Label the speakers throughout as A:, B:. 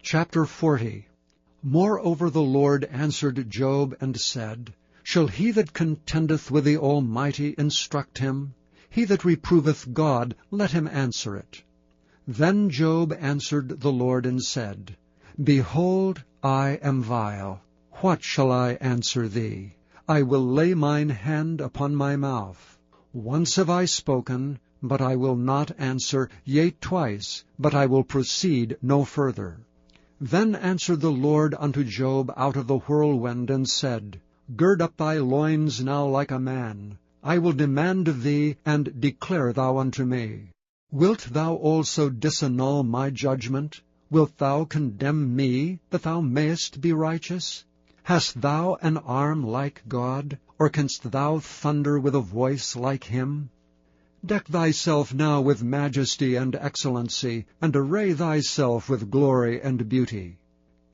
A: Chapter 40. Moreover the Lord answered Job and said, Shall he that contendeth with the Almighty instruct him? He that reproveth God, let him answer it. Then Job answered the Lord and said, Behold, I am vile. What shall I answer thee? I will lay mine hand upon my mouth. Once have I spoken, but I will not answer, yea, twice, but I will proceed no further. Then answered the Lord unto Job out of the whirlwind, and said, Gird up thy loins now like a man. I will demand of thee, and declare thou unto me. Wilt thou also disannul my judgment? Wilt thou condemn me, that thou mayest be righteous? Hast thou an arm like God, or canst thou thunder with a voice like him? Deck thyself now with majesty and excellency, and array thyself with glory and beauty.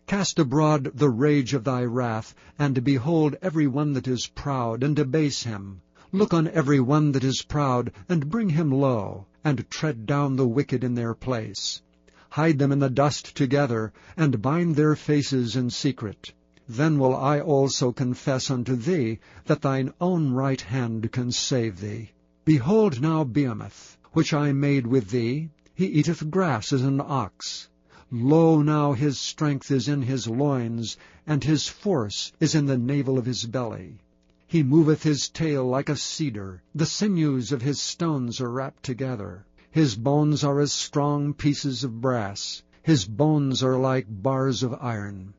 A: Cast abroad the rage of thy wrath, and behold every one that is proud, and abase him. Look on every one that is proud, and bring him low, and tread down the wicked in their place. Hide them in the dust together, and bind their faces in secret. Then will I also confess unto thee, that thine own right hand can save thee. Behold now Behemoth, which I made with thee, he eateth grass as an ox. Lo, now his strength is in his loins, and his force is in the navel of his belly. He moveth his tail like a cedar, the sinews of his stones are wrapped together. His bones are as strong pieces of brass, his bones are like bars of iron.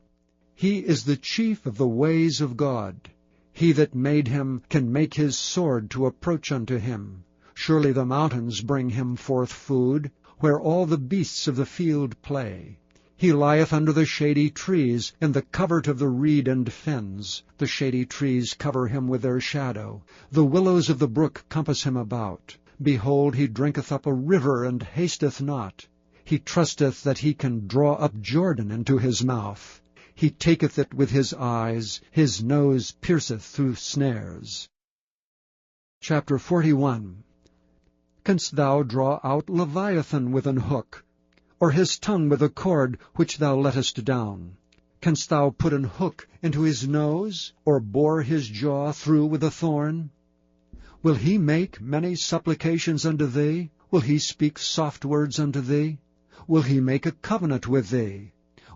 A: He is the chief of the ways of God. He that made him can make his sword to approach unto him. Surely the mountains bring him forth food, where all the beasts of the field play. He lieth under the shady trees, in the covert of the reed and fens. The shady trees cover him with their shadow. The willows of the brook compass him about. Behold, he drinketh up a river, and hasteth not. He trusteth that he can draw up Jordan into his mouth. He taketh it with his eyes, his nose pierceth through snares. Chapter 41. Canst thou draw out Leviathan with an hook, or his tongue with a cord which thou lettest down? Canst thou put an hook into his nose, or bore his jaw through with a thorn? Will he make many supplications unto thee? Will he speak soft words unto thee? Will he make a covenant with thee?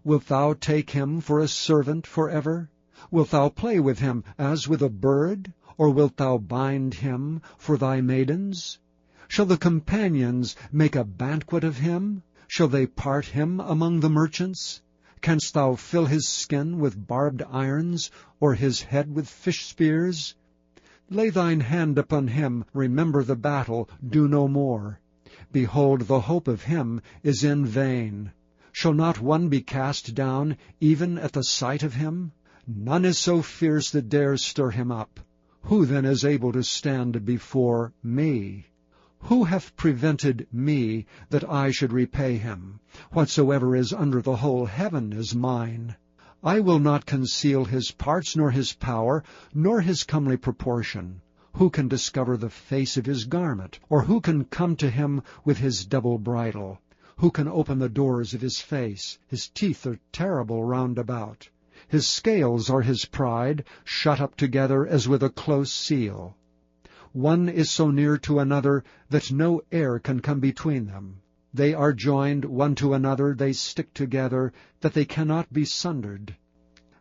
A: Wilt thou take him for a servant forever? Wilt thou play with him as with a bird? Or wilt thou bind him for thy maidens? Shall the companions make a banquet of him? Shall they part him among the merchants? Canst thou fill his skin with barbed irons, or his head with fish spears? Lay thine hand upon him, remember the battle, do no more. Behold, the hope of him is in vain. Shall not one be cast down, even at the sight of him? None is so fierce that dares stir him up. Who then is able to stand before me? Who hath prevented me, that I should repay him? Whatsoever is under the whole heaven is mine. I will not conceal his parts, nor his power, nor his comely proportion. Who can discover the face of his garment? Or who can come to him with his double bridle? Who can open the doors of his face? His teeth are terrible round about. His scales are his pride, shut up together as with a close seal. One is so near to another that no air can come between them. They are joined one to another, they stick together, that they cannot be sundered.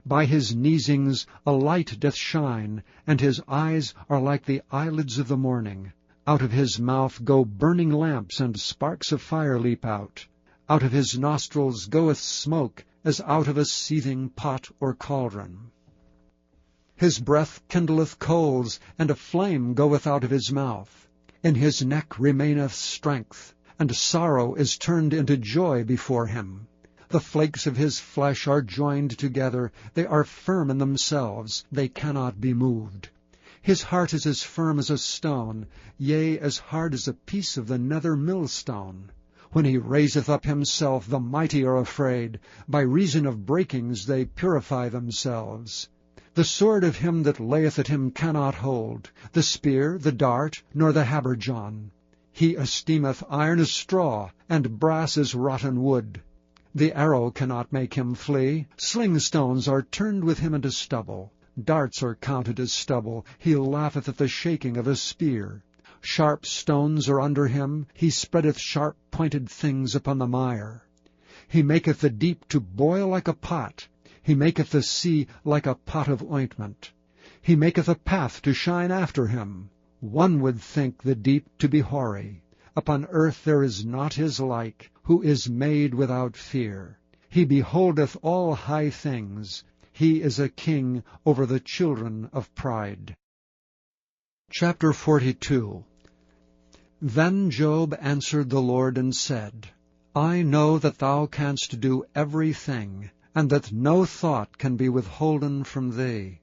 A: By his neesings a light doth shine, and his eyes are like the eyelids of the morning. Out of his mouth go burning lamps, and sparks of fire leap out. Out of his nostrils goeth smoke, as out of a seething pot or cauldron. His breath kindleth coals, and a flame goeth out of his mouth. In his neck remaineth strength, and sorrow is turned into joy before him. The flakes of his flesh are joined together, they are firm in themselves, they cannot be moved. His heart is as firm as a stone, yea, as hard as a piece of the nether millstone. When he raiseth up himself, the mighty are afraid. By reason of breakings they purify themselves. The sword of him that layeth at him cannot hold, the spear, the dart, nor the habergeon. He esteemeth iron as straw, and brass as rotten wood. The arrow cannot make him flee. Sling stones are turned with him into stubble. Darts are counted as stubble. He laugheth at the shaking of a spear. Sharp stones are under him. He spreadeth sharp-pointed things upon the mire. He maketh the deep to boil like a pot. He maketh the sea like a pot of ointment. He maketh a path to shine after him. One would think the deep to be hoary. Upon earth there is not his like, who is made without fear. He beholdeth all high things. He is a king over the children of pride. Chapter 42. Then Job answered the Lord and said, I know that thou canst do every thing, and that no thought can be withholden from thee.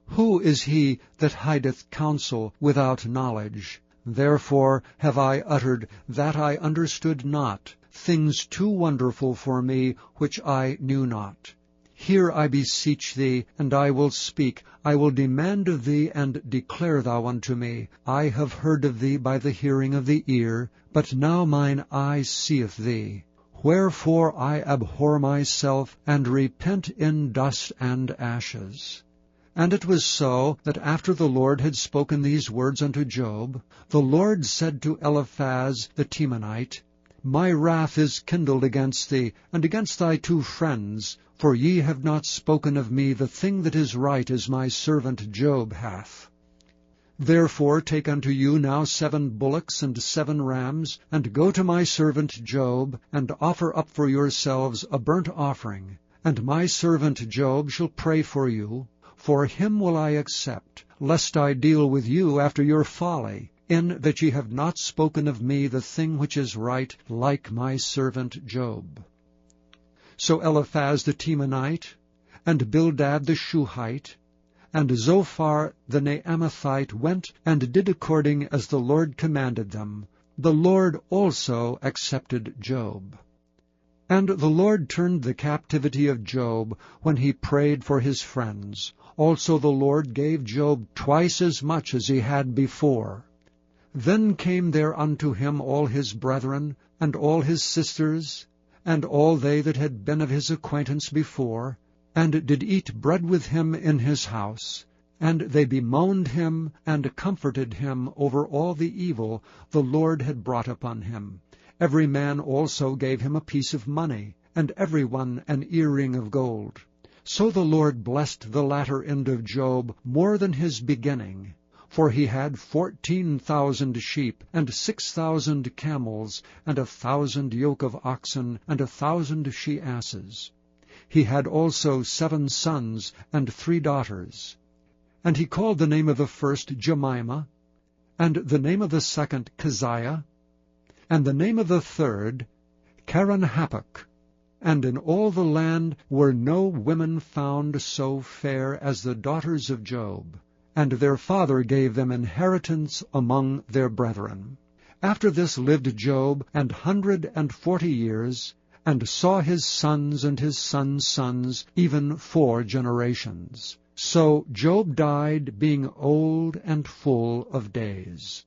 A: Who is he that hideth counsel without knowledge? Therefore have I uttered that I understood not, things too wonderful for me, which I knew not. Hear, I beseech thee, and I will speak. I will demand of thee, and declare thou unto me. I have heard of thee by the hearing of the ear, but now mine eye seeth thee. Wherefore I abhor myself, and repent in dust and ashes. And it was so, that after the Lord had spoken these words unto Job, the Lord said to Eliphaz the Temanite, My wrath is kindled against thee, and against thy 2 friends, for ye have not spoken of me the thing that is right as my servant Job hath. Therefore take unto you now 7 bullocks and 7 rams, and go to my servant Job, and offer up for yourselves a burnt offering. And my servant Job shall pray for you, for him will I accept, lest I deal with you after your folly, in that ye have not spoken of me the thing which is right, like my servant Job. So Eliphaz the Temanite, and Bildad the Shuhite, and Zophar the Naamathite went and did according as the Lord commanded them. The Lord also accepted Job. And the Lord turned the captivity of Job when he prayed for his friends. Also the Lord gave Job twice as much as he had before. Then came there unto him all his brethren, and all his sisters, and all they that had been of his acquaintance before, and did eat bread with him in his house. And they bemoaned him, and comforted him over all the evil the Lord had brought upon him. Every man also gave him a piece of money, and every one an earring of gold. So the Lord blessed the latter end of Job more than his beginning. For he had 14,000 sheep, and 6,000 camels, and 1,000 yoke of oxen, and 1,000 she-asses. He had also 7 sons and 3 daughters. And he called the name of the first Jemimah, and the name of the second Keziah, and the name of the third Keren-happuch. And in all the land were no women found so fair as the daughters of Job. And their father gave them inheritance among their brethren. After this lived Job 140 years, and saw his sons and his sons' sons, even 4 generations. So Job died, being old and full of days.